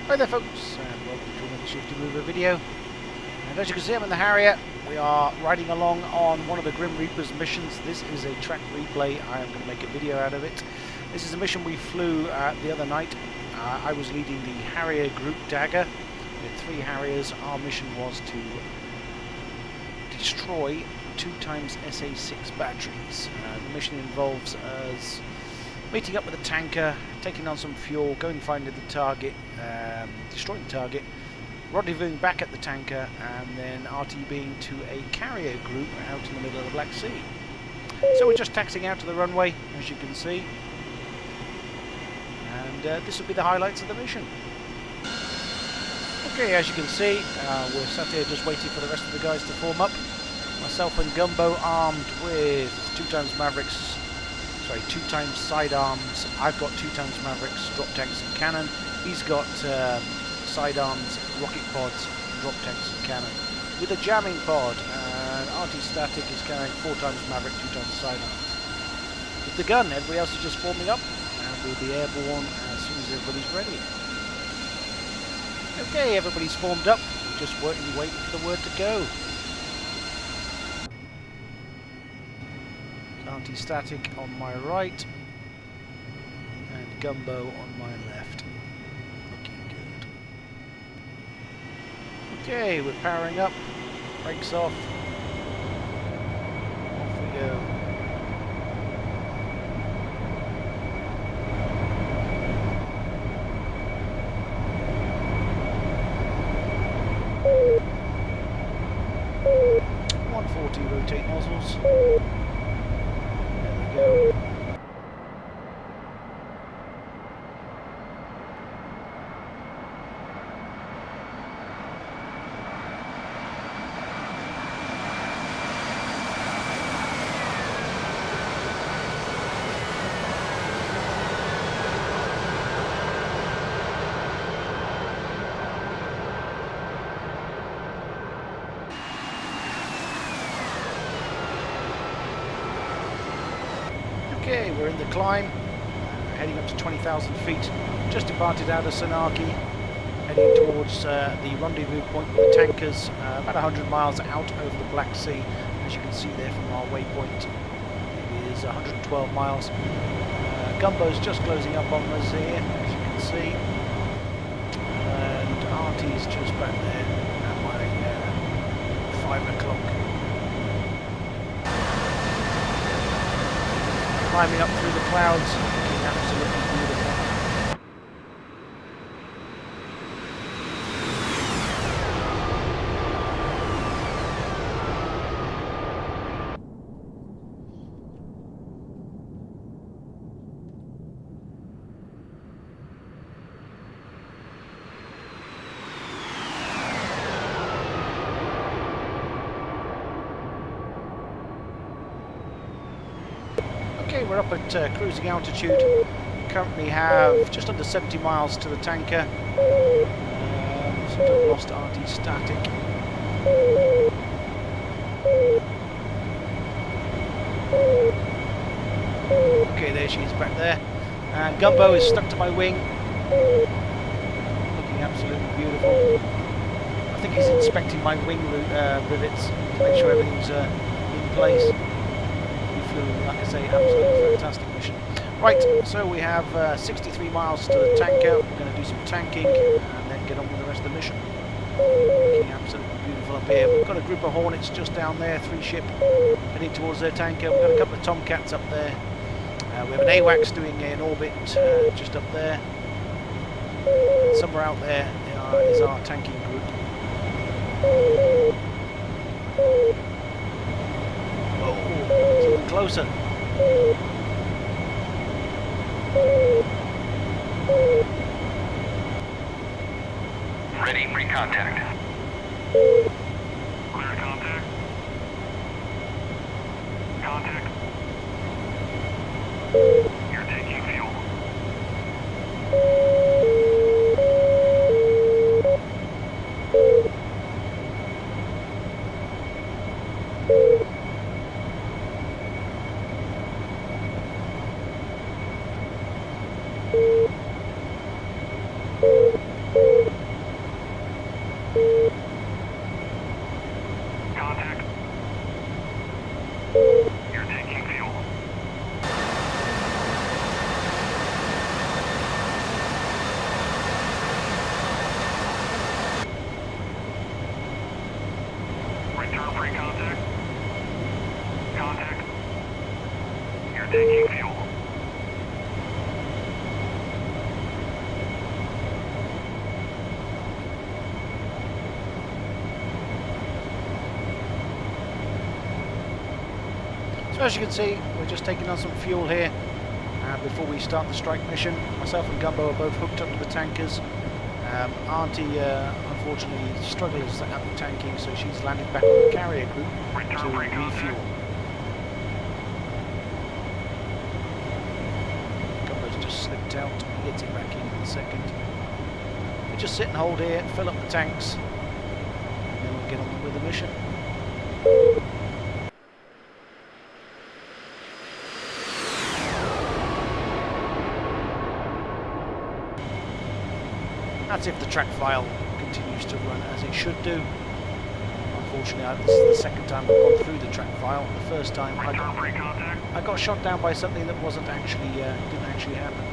Hi there folks, and welcome to another Shift to Mover video. And as you can see, I'm in the Harrier. We are riding along on one of the Grim Reaper's missions. This is a track replay. I am going to make a video out of it. This is a mission we flew the other night. I was leading the Harrier Group Dagger. We had 3 Harriers. Our mission was to destroy 2x SA6 batteries. The mission involves us meeting up with a tanker, taking on some fuel, going finding the target, destroying the target, rendezvousing back at the tanker, and then RTBing to a carrier group out in the middle of the Black Sea. So we're just taxiing out to the runway, as you can see, and this will be the highlights of the mission. Okay, as you can see, we're sat here just waiting for the rest of the guys to form up. Myself and Gumbo armed with 2x Mavericks. Sorry, 2x sidearms. I've got 2x Mavericks, drop tanks and cannon. He's got sidearms, rocket pods, drop tanks and cannon. With a jamming pod, and RT Static is carrying 4x Maverick, 2x sidearms. With the gun, everybody else is just forming up, and we'll be airborne as soon as everybody's ready. Okay, everybody's formed up, just waiting for the word to go. Anti-static on my right and Gumbo on my left. Looking good. Okay, we're powering up. Brakes off. Off we go. Rotate nozzles. Okay, we're in the climb, heading up to 20,000 feet, just departed out of Sanaki, heading towards the rendezvous point with the tankers, about 100 miles out over the Black Sea, as you can see there from our waypoint. It is 112 miles. Gumbo's just closing up on us here, as you can see, and RT's just back there at my 5 o'clock. Climbing up through the clouds, looking absolutely beautiful. Okay, we're up at cruising altitude. We currently have just under 70 miles to the tanker. So I've lost RT Static. Okay, there she is back there. And Gumbo is stuck to my wing. Looking absolutely beautiful. I think he's inspecting my wing rivets to make sure everything's in place. Like I say, absolutely fantastic mission. Right, so we have 63 miles to the tanker. We're going to do some tanking and then get on with the rest of the mission. Looking absolutely beautiful up here. We've got a group of Hornets just down there, 3 ship, heading towards their tanker. We've got a couple of Tomcats up there. We have an AWACS doing an orbit just up there. And somewhere out there is our tanking group. It's even closer. Ready for contact. Clear contact. Contact. You're taking fuel. So as you can see, we're just taking on some fuel here before we start the strike mission. Myself and Gumbo are both hooked up to the tankers. Auntie, unfortunately, struggles at the tanking, so she's landed back on the carrier group to refuel. Gumbo's just slipped out. He gets it back in a second. We just sit and hold here, fill up the tanks, and then we'll get on with the mission. That's if the track file continues to run as it should do. Unfortunately, this is the second time I've gone through the track file. The first time I got shot down by something that wasn't actually didn't actually happen.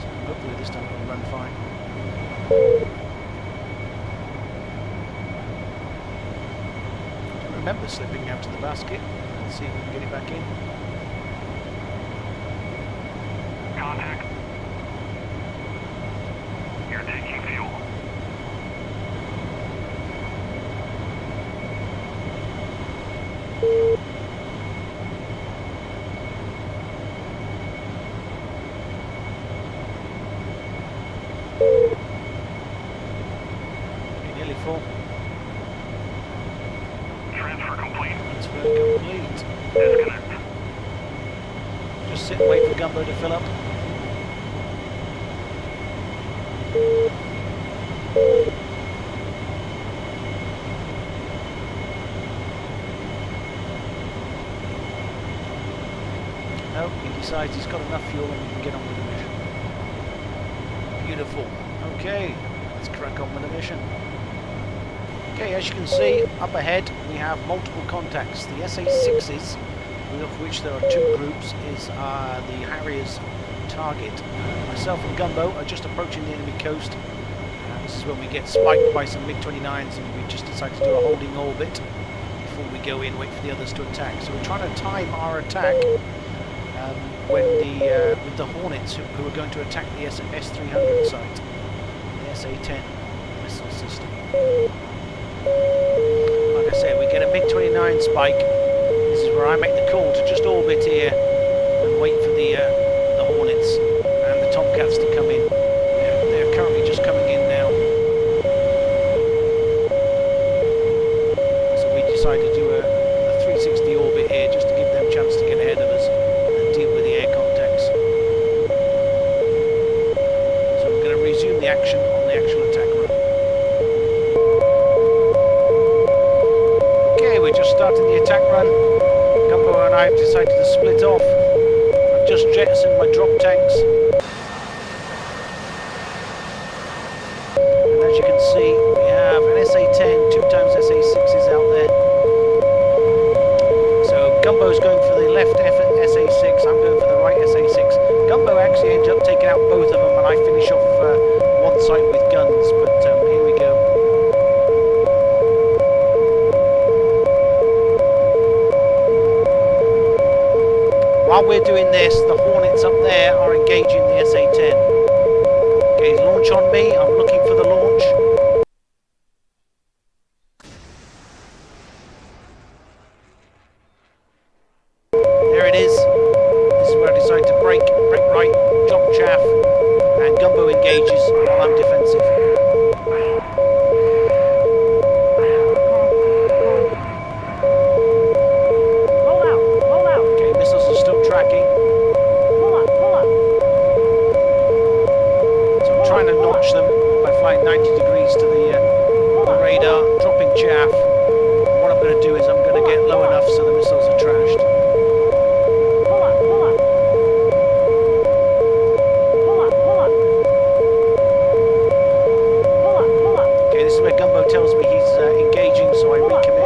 So hopefully this time it'll run fine. I don't remember slipping out of the basket. Let's see if we can get it back in. Contact. You're taking fuel. Okay, nearly full. Transfer complete. Transfer complete. Disconnect. Just sit and wait for Gumbo to fill up. No, he decides he's got enough fuel and we can get on with the mission. Beautiful. Okay, let's crack on with the mission. Okay, as you can see, up ahead we have multiple contacts. The SA-6s, of which there are two groups, is the Harrier's target. Myself and Gumbo are just approaching the enemy coast. This is when we get spiked by some MiG-29s and we just decide to do a holding orbit before we go in, wait for the others to attack. So we're trying to time our attack when with the Hornets who are going to attack the S-300 site, the SA-10 missile system. Like I say, we get a MiG-29 spike. This is where I make the call to just orbit here and wait for the Hornets and the Tomcats to come in. They're currently just coming in now. So we decide to do a 360 orbit here just to give them a chance to get ahead of us and deal with the air contacts. So we're going to resume the action on the actual attack run. Okay, we're just starting the attack run. Gumbo and I have decided to split off. I've just jettisoned my drop tanks. And as you can see, we have an SA-10, 2 times SA-6s out there. So Gumbo's going for the left SA-6, I'm going for the right SA-6. Gumbo actually ends up taking out both of them and I finish off one site with guns, but here we go. While we're doing this, the Hornets up there are engaging the SA-10. Okay, launch on me. I'm looking for the launch. There it is. This is where I decide to brake right, jump chaff, and Gumbo engages while I'm defensive. Tracking. So I'm trying to notch them by flying 90 degrees to the radar, dropping chaff. And what I'm going to do is I'm going to get low enough so the missiles are trashed. Okay, this is where Gumbo tells me he's engaging, so I recommit.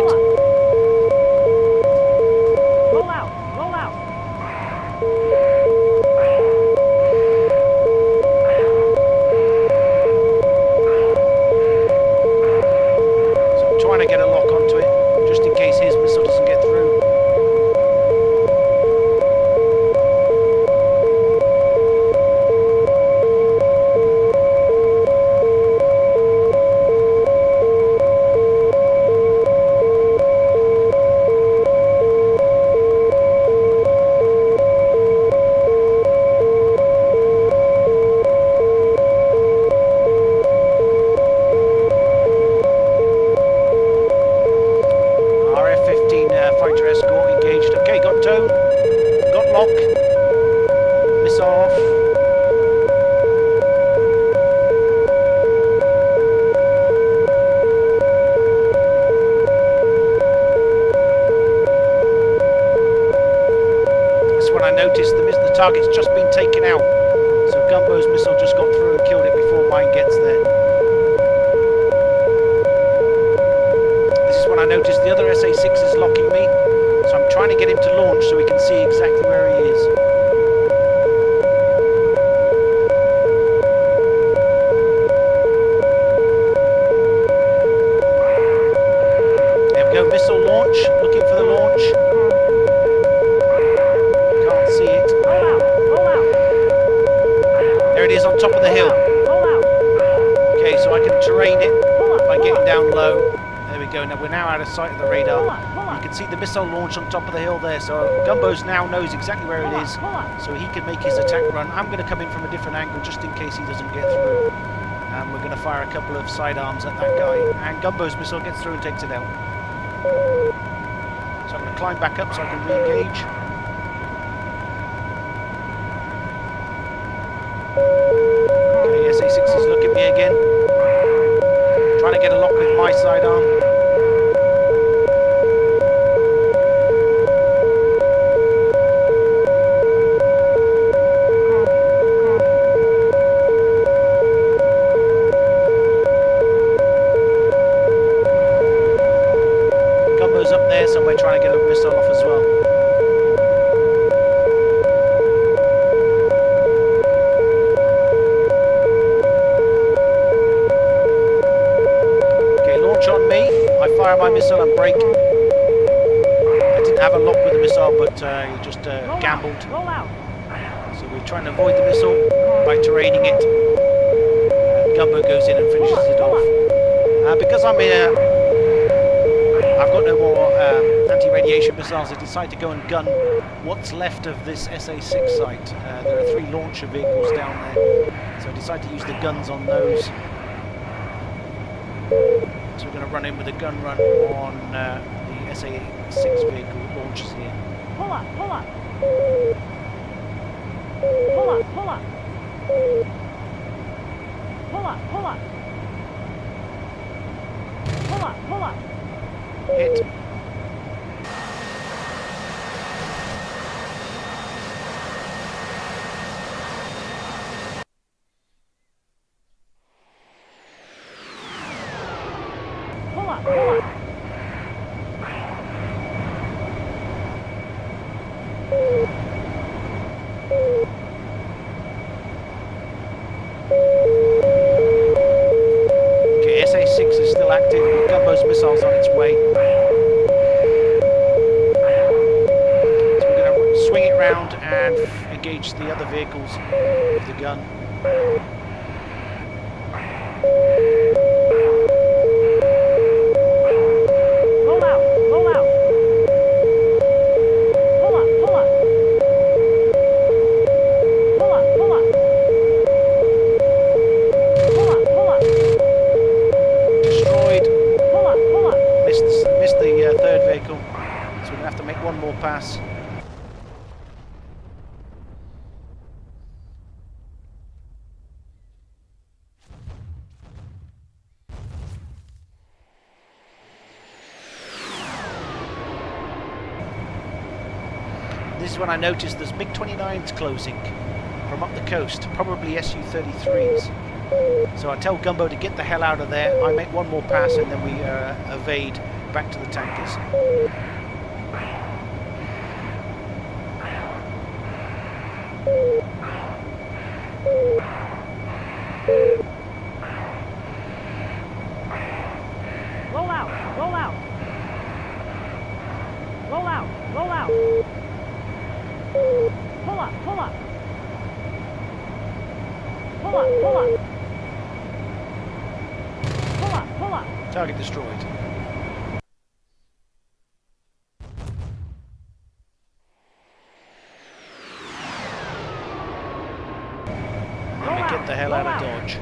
target's just been taken out. So Gumbo's missile just got through and killed it before mine gets there. This is when I noticed the other SA-6 is locking me. So I'm trying to get him to launch so we can see exactly where he is. There we go, missile launch, looking for the launch. Can't see it. There it is on top of the hill. Okay, so I can terrain it by getting down low. There we go, now we're now out of sight of the radar. You can see the missile launch on top of the hill there, so Gumbo's now knows exactly where it is, so he can make his attack run. I'm going to come in from a different angle just in case he doesn't get through. And we're going to fire a couple of sidearms at that guy, and Gumbo's missile gets through and takes it out. So I'm going to climb back up so I can re-engage. Okay, SA-6 is looking at me again. Trying to get a lock with my sidearm. Gumbo's up there somewhere trying to get a missile off as well. On me, I fire my missile and brake. I didn't have a lock with the missile, but he just gambled. So we're trying to avoid the missile by terraining it. And Gumbo goes in and finishes it off. Because I'm here, I've got no more anti-radiation missiles. I decide to go and gun what's left of this SA-6 site. There are 3 launcher vehicles down there, so I decide to use the guns on those. So we're going to run in with a gun run on the SA-6 vehicle that launches here. Pull up, pull up. Pull up, pull up. Pull up, pull up. Pull up, pull up. Hit. Okay, SA-6 is still active, but Gumbo's missile's on its way. So we're going to swing it round and engage the other vehicles with the gun. Roll out, roll out. Pull up, pull up. Pull up, pull up. Pull up, pull up. Destroyed. Pull up, pull up. Missed the third vehicle, so we're going to have to make one more pass. This is when I noticed there's MiG-29s closing from up the coast, probably Su-33s. So I tell Gumbo to get the hell out of there. I make one more pass and then we evade back to the tankers. Roll out, roll out. Roll out, roll out. Pull up, pull up. Pull up, pull up. Pull up, pull up. Target destroyed. And then we get the hell out of Dodge.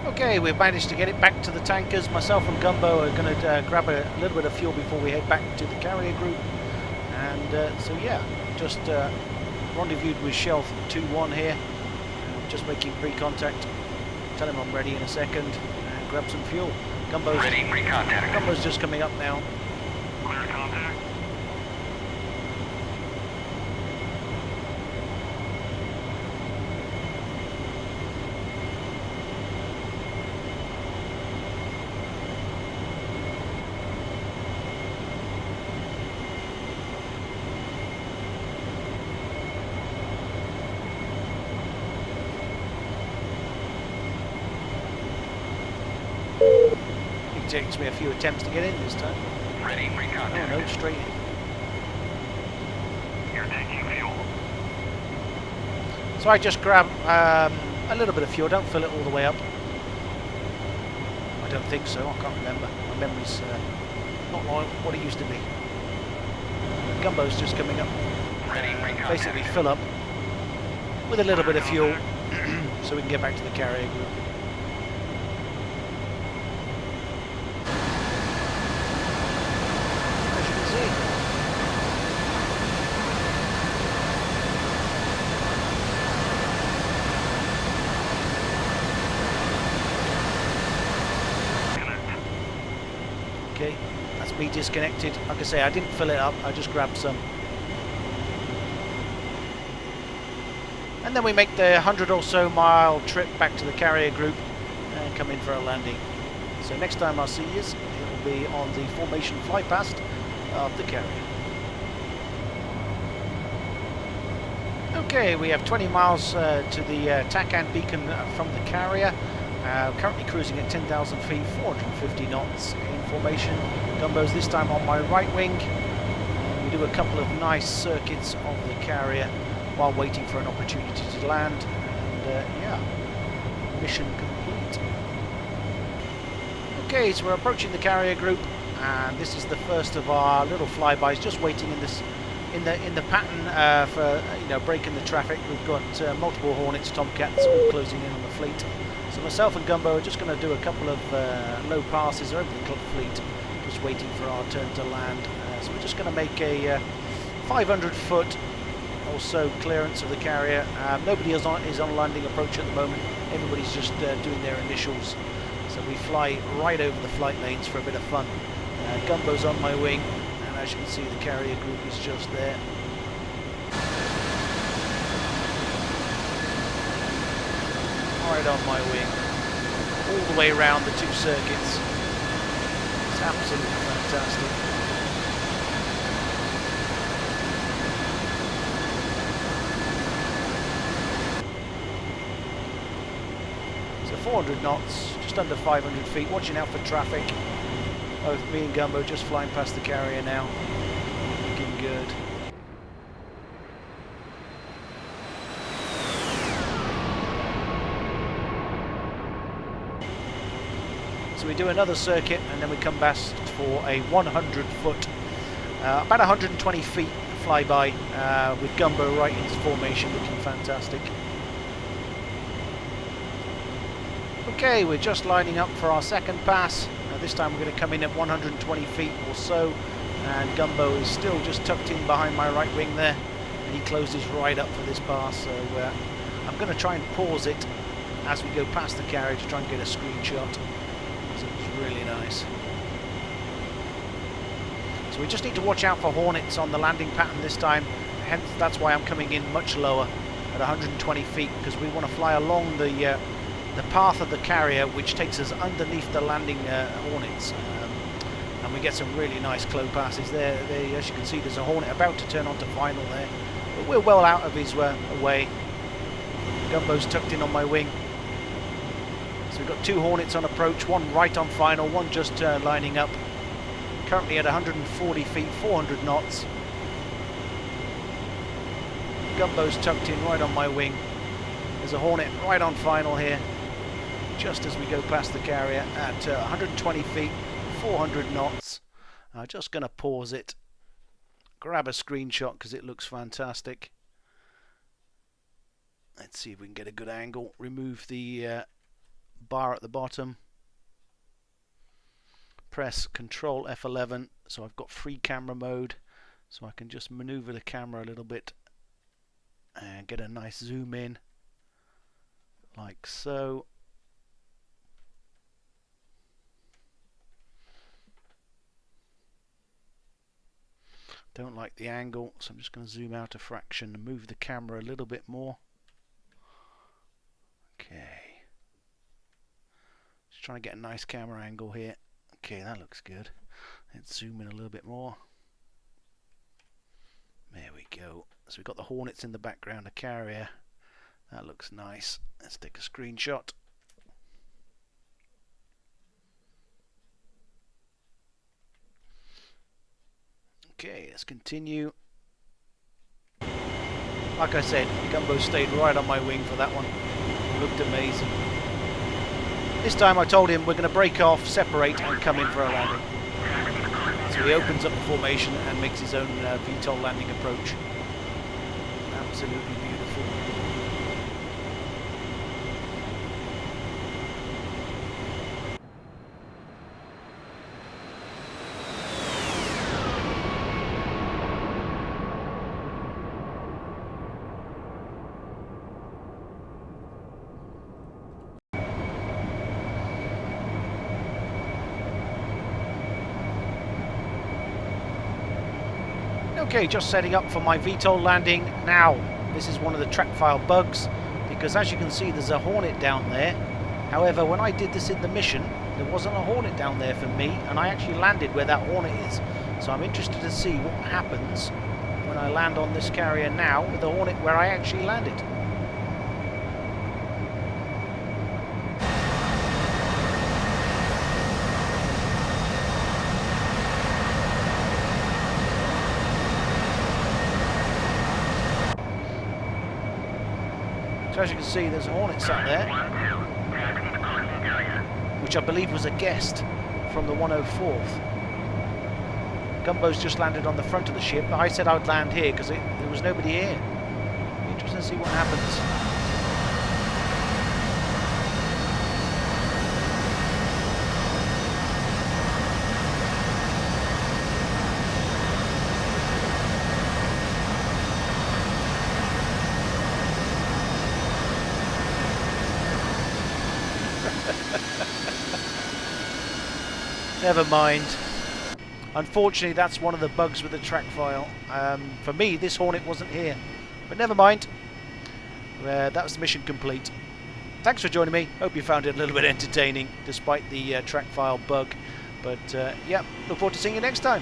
Okay, we've managed to get it back to the tankers. Myself and Gumbo are going to grab a little bit of fuel before we head back to the carrier group. And so yeah, just rendezvoused with Shelf 2-1 here. Just making pre-contact. Tell him I'm ready in a second and grab some fuel. Gumbo's just coming up now. Clear contact. It takes me a few attempts to get in this time. Ready, Oh recontact. no, straight in. You're taking fuel. So I just grab a little bit of fuel, don't fill it all the way up. I don't think so, I can't remember. My memory's not like what it used to be. Gumbo's just coming up. Basically fill up with a little bit of fuel so we can get back to the carrier group. As you can see. Okay, that's me disconnected. Like I say, I didn't fill it up, I just grabbed some. And then we make the 100 or so mile trip back to the carrier group and come in for a landing. So next time I'll see you, it will be on the formation fly past of the carrier. Okay, we have 20 miles to the TACAN beacon from the carrier. Currently cruising at 10,000 feet, 450 knots in formation. Gumbo's this time on my right wing. We do a couple of nice circuits of the carrier while waiting for an opportunity to land. And yeah, mission complete. Okay, so we're approaching the carrier group, and this is the first of our little flybys, just waiting in this in the pattern for breaking the traffic. We've got multiple Hornets, Tomcats all closing in on the fleet. So myself and Gumbo are just going to do a couple of low passes over the fleet, just waiting for our turn to land. So we're just going to make a 500 foot or so clearance of the carrier. Nobody is on landing approach at the moment. Everybody's just doing their initials. So we fly right over the flight lanes for a bit of fun. Gumbo's on my wing, and as you can see, the carrier group is just there. Right on my wing, all the way around the two circuits. It's absolutely fantastic. So 400 knots, just under 500 feet, watching out for traffic. Both me and Gumbo just flying past the carrier now. Looking good. So we do another circuit and then we come back for a 100 foot, about 120 feet flyby with Gumbo right into formation, looking fantastic. Okay, we're just lining up for our second pass. This time we're going to come in at 120 feet or so, and Gumbo is still just tucked in behind my right wing there, and he closes right up for this pass. So I'm going to try and pause it as we go past the carrier to try and get a screenshot. So it's really nice. So we just need to watch out for Hornets on the landing pattern this time, hence that's why I'm coming in much lower at 120 feet, because we want to fly along the path of the carrier, which takes us underneath the landing Hornets, and we get some really nice close passes there. As you can see, there's a Hornet about to turn onto final there, but we're well out of his way. Gumbo's tucked in on my wing. So we've got two Hornets on approach, one right on final, one just lining up. Currently at 140 feet, 400 knots. Gumbo's tucked in right on my wing. There's a Hornet right on final here, just as we go past the carrier at 120 feet, 400 knots. I'm just going to pause it, grab a screenshot because it looks fantastic. Let's see if we can get a good angle. Remove the bar at the bottom. Press Control F11, so I've got free camera mode, so I can just maneuver the camera a little bit and get a nice zoom in like so. Don't like the angle, so I'm just going to zoom out a fraction and move the camera a little bit more. Okay. Just trying to get a nice camera angle here. Okay, that looks good. Let's zoom in a little bit more. There we go. So we've got the Hornets in the background, a Carrier. That looks nice. Let's take a screenshot. Okay, let's continue. Like I said, Gumbo stayed right on my wing for that one. It looked amazing. This time I told him we're going to break off, separate and come in for a landing. So he opens up the formation and makes his own VTOL landing approach. Absolutely beautiful. Okay, just setting up for my VTOL landing now. This is one of the track file bugs, because as you can see there's a Hornet down there. However, when I did this in the mission, there wasn't a Hornet down there for me, and I actually landed where that Hornet is. So I'm interested to see what happens when I land on this carrier now with the Hornet where I actually landed. So as you can see, there's a Hornet sat there, which I believe was a guest from the 104th. Gumbo's just landed on the front of the ship. I said I would land here because there was nobody here. Interesting to see what happens. Never mind. Unfortunately, that's one of the bugs with the track file. For me, this Hornet wasn't here. But never mind. That was the mission complete. Thanks for joining me. Hope you found it a little bit entertaining, despite the track file bug. But yeah, look forward to seeing you next time.